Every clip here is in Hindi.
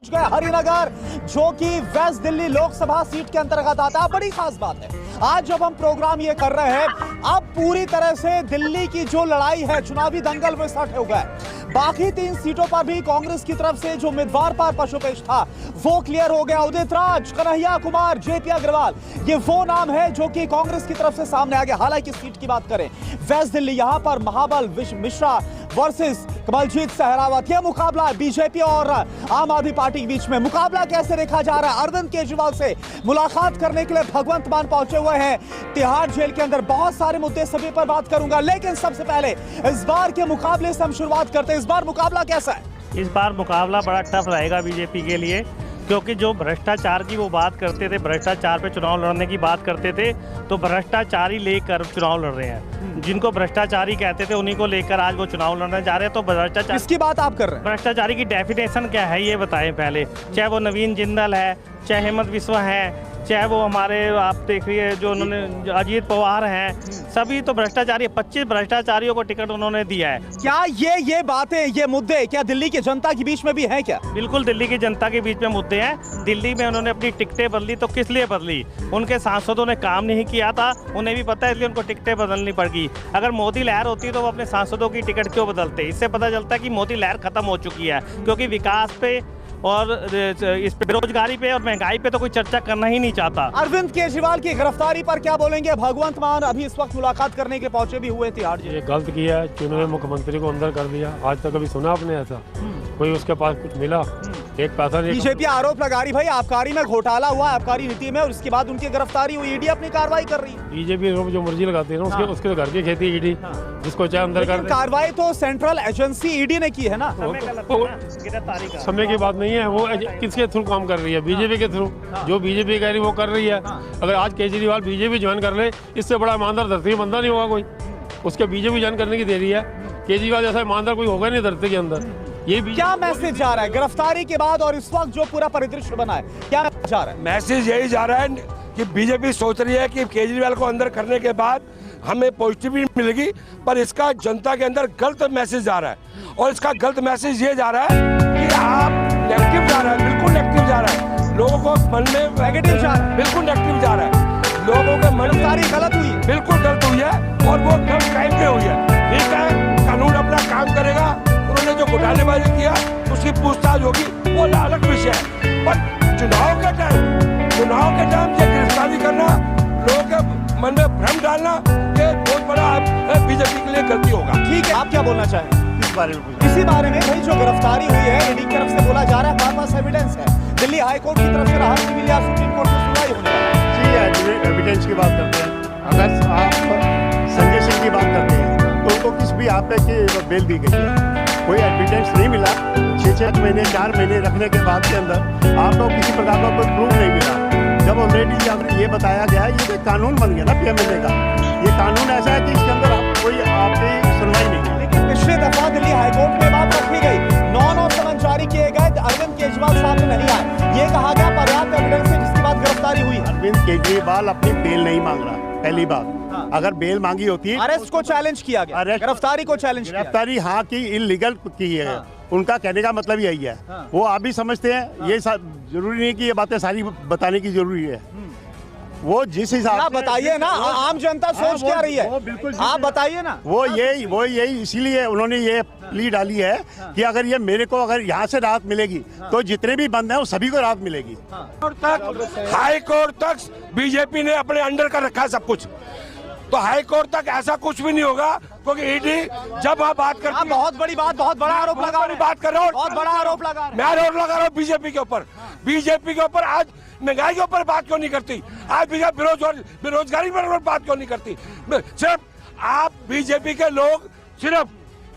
हरिनगर जो कि वेस्ट दिल्ली लोकसभा सीट के अंतर्गत आता है। बड़ी खास बात है, आज जब हम प्रोग्राम ये कर रहे हैं, अब पूरी तरह से दिल्ली की जो लड़ाई है, चुनावी दंगल में सट हो गया। बाकी 3 सीटों पर भी कांग्रेस की तरफ से जो उम्मीदवार पर पशुपेश था वो क्लियर हो गया। उदित राज, कन्हैया कुमार, जेपी अग्रवाल, ये वो नाम है जो कि कांग्रेस की तरफ से सामने आ गया। हालांकि सीट की बात करें वेस्ट दिल्ली, यहां पर महाबल मिश्रा वर्सेस कमलजीत सहरावत, यह मुकाबला है बीजेपी और आम आदमी पार्टी के बीच में। मुकाबला कैसे देखा जा रहा है? अरविंद केजरीवाल से मुलाकात करने के लिए भगवंत मान पहुंचे हुए हैं तिहाड़ जेल के अंदर। बहुत सारे मुद्दे सभी पर बात करूंगा, लेकिन सबसे पहले इस बार के मुकाबले से हम शुरुआत करते हैं। इस बार मुकाबला कैसा है? इस बार मुकाबला बड़ा टफ रहेगा बीजेपी के लिए, क्योंकि जो भ्रष्टाचार की वो बात करते थे, भ्रष्टाचार पे चुनाव लड़ने की बात करते थे, तो भ्रष्टाचारी लेकर चुनाव लड़ रहे हैं। जिनको भ्रष्टाचारी कहते थे उन्हीं को लेकर आज वो चुनाव लड़ने जा रहे हैं। तो भ्रष्टाचार, इसकी बात आप कर रहे हैं? भ्रष्टाचारी की डेफिनेशन क्या है ये बताएं पहले। चाहे वो नवीन जिंदल है, चाहे हेमंत बिस्वा है, चाहे वो हमारे आप देखिए जो उन्होंने अजीत पवार हैं, सभी तो भ्रष्टाचारी। 25 भ्रष्टाचारियों को टिकट उन्होंने दिया है। क्या ये बातें, ये मुद्दे क्या दिल्ली की जनता के बीच में भी हैं क्या? बिल्कुल दिल्ली की जनता के बीच में मुद्दे हैं। दिल्ली में उन्होंने अपनी टिकटें बदली, तो किस लिए बदली? उनके सांसदों ने काम नहीं किया था, उन्हें भी पता है, इसलिए उनको टिकटें बदलनी पड़गी। अगर मोदी लहर होती तो वो अपने सांसदों की टिकट क्यों बदलते? इससे पता चलता है कि मोदी लहर खत्म हो चुकी है, क्योंकि विकास पे और इस पे बेरोजगारी पे और महंगाई पे तो कोई चर्चा करना ही नहीं चाहता। अरविंद केजरीवाल की गिरफ्तारी पर क्या बोलेंगे? भगवंत मान अभी इस वक्त मुलाकात करने के पहुंचे भी हुए तिहाड़ जेल। ये गलत किया है, चुने हुए मुख्यमंत्री को अंदर कर दिया। आज तक कभी सुना आपने ऐसा? कोई उसके पास कुछ मिला? एक पैसा नहीं। बीजेपी आरोप लगा रही भाई आबकारी में घोटाला हुआ, आबकारी नीति में, और उसके बाद उनकी गिरफ्तारी हुई। ईडी अपनी कार्रवाई कर रही है। बीजेपी जो मर्जी लगाती है ना, उसके घर की खेती ईडी, जिसको चाहे अंदर कर दे। कार्रवाई तो सेंट्रल एजेंसी ईडी ने की है ना। समय की बात नहीं है, वो किसके थ्रू काम कर रही है? बीजेपी के थ्रू। जो बीजेपी कह रही है वो कर रही है। अगर आज केजरीवाल बीजेपी ज्वाइन कर ले, इससे बड़ा ईमानदार धरती बंदा नहीं होगा कोई। उसके बीजेपी ज्वाइन करने की देरी है। केजरीवाल जैसा ईमानदार कोई होगा नहीं धरती के अंदर। ये क्या मैसेज जा रहा है गिरफ्तारी के बाद और इस वक्त जो पूरा परिदृश्य बना है, क्या मैसेज जा रहा है? मैसेज यही जा रहा है कि बीजेपी सोच रही है कि केजरीवाल को अंदर करने के बाद हमें पॉजिटिविटी मिलेगी, पर इसका जनता के अंदर गलत मैसेज जा रहा है। और इसका गलत मैसेज ये जा रहा है कि आप नेगेटिव जा रहा है, बिल्कुल नेगेटिव जा रहा है। लोगों को मन में नेगेटिव जा रहा है, बिल्कुल नेगेटिव जा रहा है। लोगों के मन में गलत हुई, बिल्कुल गलत हुई है, और वो गलत टाइम पे हुई है। ठीक है, कानून अपना काम करेगा। उन्होंने जो घोटालेबाजी किया उसकी पूछताछ होगी, वो अलग विषय है। पर चुनाव के टाइम ये गिरफ्तारी करना, लोगों के मन में भ्रम डालना, ये बहुत बड़ा बीजेपी के लिए गलती होगा। ठीक है, आप क्या बोलना चाहें इस बारे में? इसी बारे में भाई जो गिरफ्तारी हुई है ईडी की तरफ से बोला जा रहा है, हमारे पास एविडेंस है। दिल्ली हाई कोर्ट की तरफ से राहत मिली या सुप्रीम कोर्ट में सुनवाई होने वाली है। जी, एविडेंस की बात करते हैं। अगर आप संजय सिंह की बात करते हैं तो उनको किस भी आप की बेल दी गई है, कोई एविडेंस नहीं मिला। 6 महीने 4 महीने रखने के बाद के अंदर आपको किसी प्रकार का कोई प्रूफ नहीं मिला। जब ऑलरेडी ये बताया गया है, ये कानून बन गया ना पीएमएलए का। ये कानून ऐसा है कि इसके अंदर कोई आपकी सुनवाई नहीं है। लेकिन पिछले दफा दिल्ली हाईकोर्ट में बात रखी गई, 9 समन जारी किए गए, अरविंद केजरीवाल सामने नहीं आए। ये कहा गया पर्याप्त एविडेंस है, जिसके बाद गिरफ्तारी हुई। अरविंद केजरीवाल अपनी बेल नहीं मांग रहा, पहली बात। अगर बेल मांगी होती, अरेस्ट को चैलेंज किया गया, गिरफ्तारी को चैलेंज किया। गिरफ्तारी हाँ की इलीगल की है। उनका कहने का मतलब यही है। वो आप भी समझते हैं, ये जरूरी नहीं कि ये बातें सारी बताने की जरूरी है। वो जिस हिसाब से बताइए ना, आम जनता सोच क्या रही है, आप बताइए ना। वो यही इसीलिए उन्होंने ये प्ली डाली है कि अगर ये मेरे को अगर यहाँ से राहत मिलेगी तो जितने भी बंद हैं वो सभी को राहत मिलेगी। हाई कोर्ट तक बीजेपी ने अपने अंडर कर रखा है सब कुछ, तो हाई कोर्ट तक ऐसा कुछ भी नहीं होगा, क्योंकि ईडी जब आप बात करते हैं, बहुत बड़ी बात, बहुत बड़ा आरोप लगा, बात कर रहे हो, बहुत बड़ा आरोप लगा, मैं आरोप लगा रहा हूँ बीजेपी के ऊपर। बीजेपी के ऊपर आज महंगाई के ऊपर बात क्यों नहीं करती? आज बेरोजगारी पर बात क्यों नहीं करती? सिर्फ आप बीजेपी के लोग सिर्फ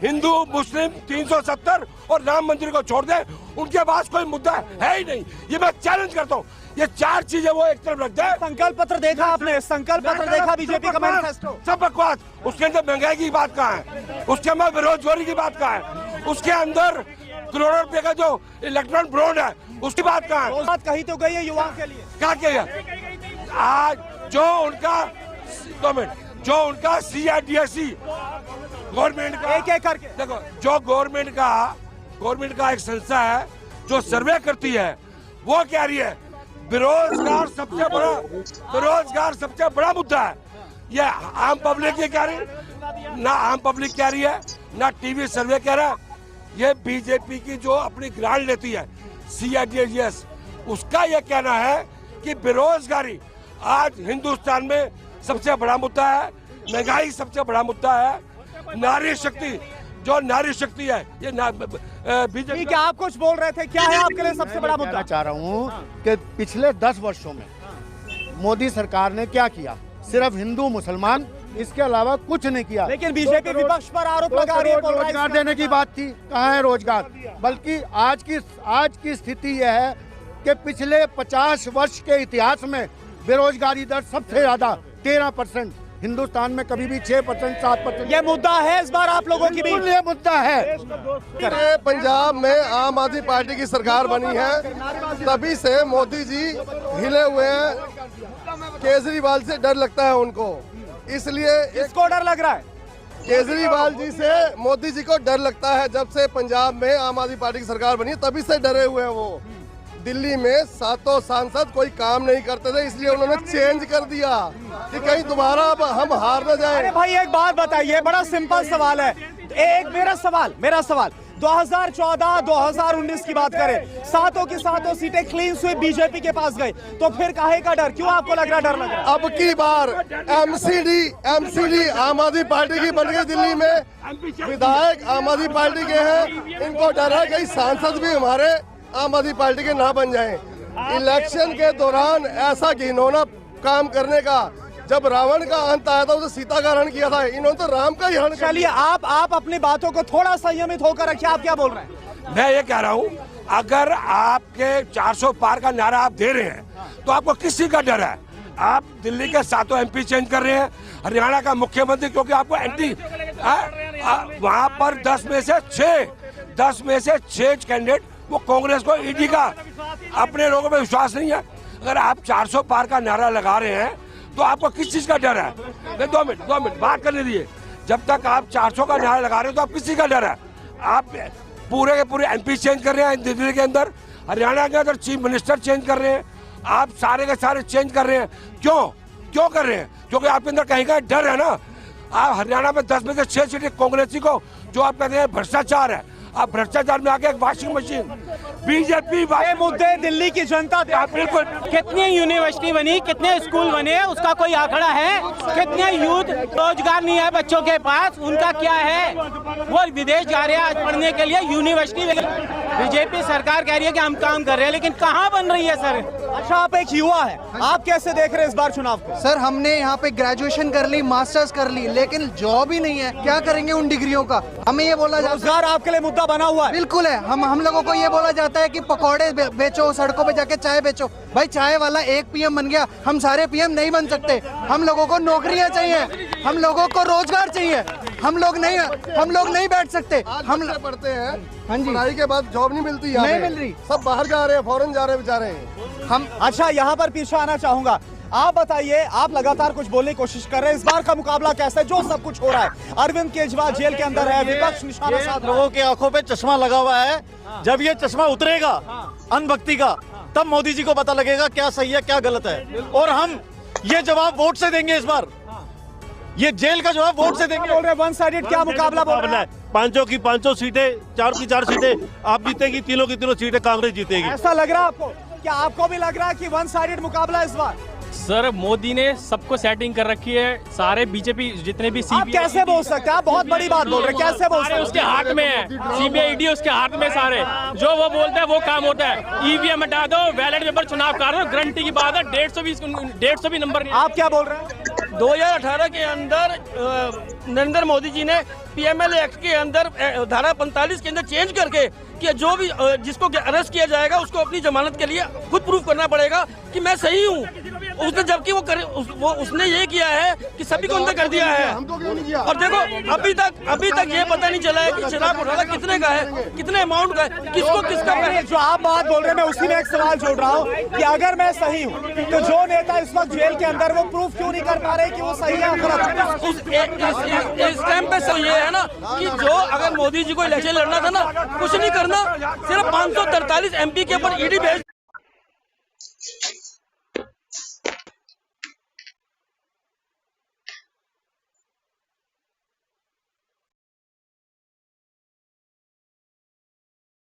हिंदू मुस्लिम 370 और राम मंदिर को छोड़ दें, उनके पास कोई मुद्दा है ही नहीं। ये मैं चैलेंज करता हूँ। ये 4 चीजें वो एक तरफ रख दे। संकल्प पत्र देखा आपने? संकल्प पत्र देखा बीजेपी का मैनिफेस्टो? सब बकवास। उसके अंदर महंगाई की बात कहाँ है? उसके अंदर बेरोजगारी की बात कहाँ है? उसके अंदर करोड़ों रुपए का जो इलेक्ट्रॉनिक ब्रॉड है उसकी बात कहाँ है? बात कही तो गई है युवाओं के लिए। क्या किया आज? जो उनका CIDSE गवर्नमेंट का, एक करके देखो, जो गवर्नमेंट का एक संस्था है जो सर्वे करती है वो कह रही है बेरोजगार सबसे बड़ा मुद्दा है। ये आम पब्लिक ये कह रही है, ना आम पब्लिक कह रही है, ना टीवी सर्वे कह रहा है। ये बीजेपी की जो अपनी ग्रांट लेती है CIDS, उसका ये कहना है कि बेरोजगारी आज हिंदुस्तान में सबसे बड़ा मुद्दा है, महंगाई सबसे बड़ा मुद्दा है, नारी शक्ति है ये बीजेपी। क्या आप कुछ बोल रहे थे, क्या है आपके लिए सबसे बड़ा मुद्दा? कहना चाह रहा हूँ कि पिछले 10 वर्षों में मोदी सरकार ने क्या किया? सिर्फ हिंदू मुसलमान, इसके अलावा कुछ नहीं किया। लेकिन बीजेपी विपक्ष पर आरोप लगा रही है रोजगार देने की बात थी, कहाँ है रोजगार? बल्कि आज की स्थिति यह है कि पिछले 50 वर्ष के इतिहास में बेरोजगारी दर सबसे ज्यादा 13%, हिंदुस्तान में कभी भी 6%, 7%। ये मुद्दा है इस बार आप लोगों की भी? ये मुद्दा है। पंजाब में आम आदमी पार्टी की सरकार बनी है, तभी से मोदी जी हिले हुए हैं। केजरीवाल से डर लगता है उनको, इसलिए किसको डर लग रहा है? केजरीवाल जी से मोदी जी को डर लगता है। जब से पंजाब में आम आदमी पार्टी की सरकार बनी है, तभी से डरे हुए हैं वो। दिल्ली में 7 सांसद कोई काम नहीं करते थे, इसलिए उन्होंने चेंज कर दिया कि कहीं दोबारा हम हार न जाए। अरे भाई एक बात बताइए, बड़ा सिंपल सवाल है। एक मेरा सवाल 2014-2019 की बात करें, सातों की सातों सीटें क्लीन स्वीप बीजेपी के पास गए, तो फिर काहे का डर? क्यों आपको लग रहा डर लग रहा? अब की बार एमसीडी आम आदमी पार्टी की बन गई। दिल्ली में विधायक आम आदमी पार्टी के हैं, इनको डर है कहीं सांसद भी हमारे आम आदमी पार्टी के ना बन जाएं। इलेक्शन के दौरान ऐसा घिनौना काम करने का, जब रावण का अंत आया था उसे सीता का हरण किया था, इन्होंने तो राम का ही हरण। चलिए आप अपनी बातों को थोड़ा संयमित होकर रखिए। आप क्या बोल रहे हैं? मैं ये कह रहा हूँ, अगर आपके 400 पार का नारा आप दे रहे हैं तो आपको किसी का डर है? आप दिल्ली के 7 MP चेंज कर रहे हैं, हरियाणा का मुख्यमंत्री, क्योंकि आपको वहाँ पर 10 में से 6 कैंडिडेट वो कांग्रेस को, ईडी का, अपने लोगों में विश्वास नहीं है। अगर आप 400 पार का नारा लगा रहे हैं तो आपको किस चीज का डर है? 2 मिनट बात करने दीजिए। जब तक आप 400 का नारा लगा रहे हो तो आप किसी का डर है? आप पूरे के पूरे MP चेंज कर रहे हैं दिल्ली के अंदर, हरियाणा के अंदर चीफ मिनिस्टर चेंज कर रहे हैं, आप सारे के सारे चेंज कर रहे हैं। क्यों कर रहे हैं? क्योंकि आपके अंदर कहीं का डर है ना। आप हरियाणा में 10 में से 6 सीटें कांग्रेसी को, जो आप कहते हैं भ्रष्टाचार है, आप भ्रष्टाचार में आके एक वॉशिंग मशीन बीजेपी मुद्दे दिल्ली की जनता बिल्कुल। कितनी यूनिवर्सिटी बनी, कितने स्कूल बने, उसका कोई आंकड़ा है? कितने यूथ रोजगार नहीं है बच्चों के पास, उनका क्या है? वो विदेश जा रहे हैं आज पढ़ने के लिए, यूनिवर्सिटी। बीजेपी सरकार कह रही है कि हम काम कर रहे हैं, लेकिन कहाँ बन रही है सर? अच्छा, आप एक युवा है, आप कैसे देख रहे हैं इस बार चुनाव को? सर हमने यहाँ पे ग्रेजुएशन कर ली, मास्टर्स कर ली, लेकिन जॉब ही नहीं है। क्या करेंगे उन डिग्रियों का? हमें ये बोला जाता है, रोजगार आपके लिए मुद्दा बना हुआ है? बिल्कुल है। हम लोगों को ये बोला जाता है कि पकौड़े बेचो, सड़कों पे जाके चाय बेचो। भाई चाय वाला एक PM बन गया, हम सारे PM नहीं बन सकते। हम लोगों को नौकरियां चाहिए, हम लोगों को रोजगार चाहिए। हम लोग नहीं बैठ सकते। हम पढ़ते हैं, हाँ जी, पढ़ाई के बाद जॉब नहीं मिलती, नहीं मिल रही, सब बाहर जा रहे हैं, फॉरेन जा रहे हैं बेचारे। हम अच्छा यहाँ पर पीछे आना चाहूंगा। आप बताइए, आप लगातार कुछ बोलने की कोशिश कर रहे हैं, इस बार का मुकाबला कैसा है? जो सब कुछ हो रहा है, अरविंद केजरीवाल जेल के अंदर है, विपक्ष निशाना साध लोगों की आंखों पे चश्मा लगा हुआ है। जब ये चश्मा उतरेगा अनभक्ति का, तब मोदी जी को पता लगेगा क्या सही है क्या गलत है। और हम ये जवाब वोट से देंगे इस बार, ये जेल का जवाब वोट से देंगे। बोल रहे वन साइडेड क्या मुकाबला बोल रहे हैं? 5 की 5 सीटें, 4 की 4 सीटें आप जीतेगी, तीनों की तीनों सीटें कांग्रेस जीतेगी। ऐसा लग रहा है आपको? क्या आपको भी लग रहा है कि वन साइडेड मुकाबला इस बार? सर मोदी ने सबको सेटिंग कर रखी है, सारे बीजेपी जितने भी आप कैसे बोल सकते हैं? आप बहुत बड़ी बात बोल रहे हैं, कैसे बोल सकते हैं? उसके हाथ में है, CBI ED उसके हाथ में, सारे जो वो बोलता है वो काम होता है। EVM हटा दो, बैलेट पेपर चुनाव कर दो, गारंटी की बात है। 150 भी नंबर नहीं। आप क्या बोल रहे हैं? 2018 के अंदर नरेंद्र मोदी जी ने PML एक्ट के अंदर धारा 45 के अंदर चेंज करके कि जो भी जिसको अरेस्ट किया जाएगा उसको अपनी जमानत के लिए खुद प्रूफ करना पड़ेगा कि मैं सही हूँ। उसने जबकि उसने ये किया है कि सभी को अंदर कर दिया है। हमको क्यों नहीं किया? और देखो अभी तक ये पता नहीं चला है कि शराब घोटाला कितने का है, कितने अमाउंट का है, किसको किसका है। जो आप बात बोल रहे हैं मैं उसी में एक सवाल जोड़ रहा हूँ कि अगर मैं सही हूँ तो जो नेता इस वक्त जेल के अंदर, वो प्रूफ क्यों नहीं कर पा रहे कि वो सही है या गलत? इस टाइम पे सही ये है ना कि जो अगर मोदी जी को इलेक्शन लड़ना था ना, कुछ नहीं करना, सिर्फ 543 MP के ऊपर ईडी भेज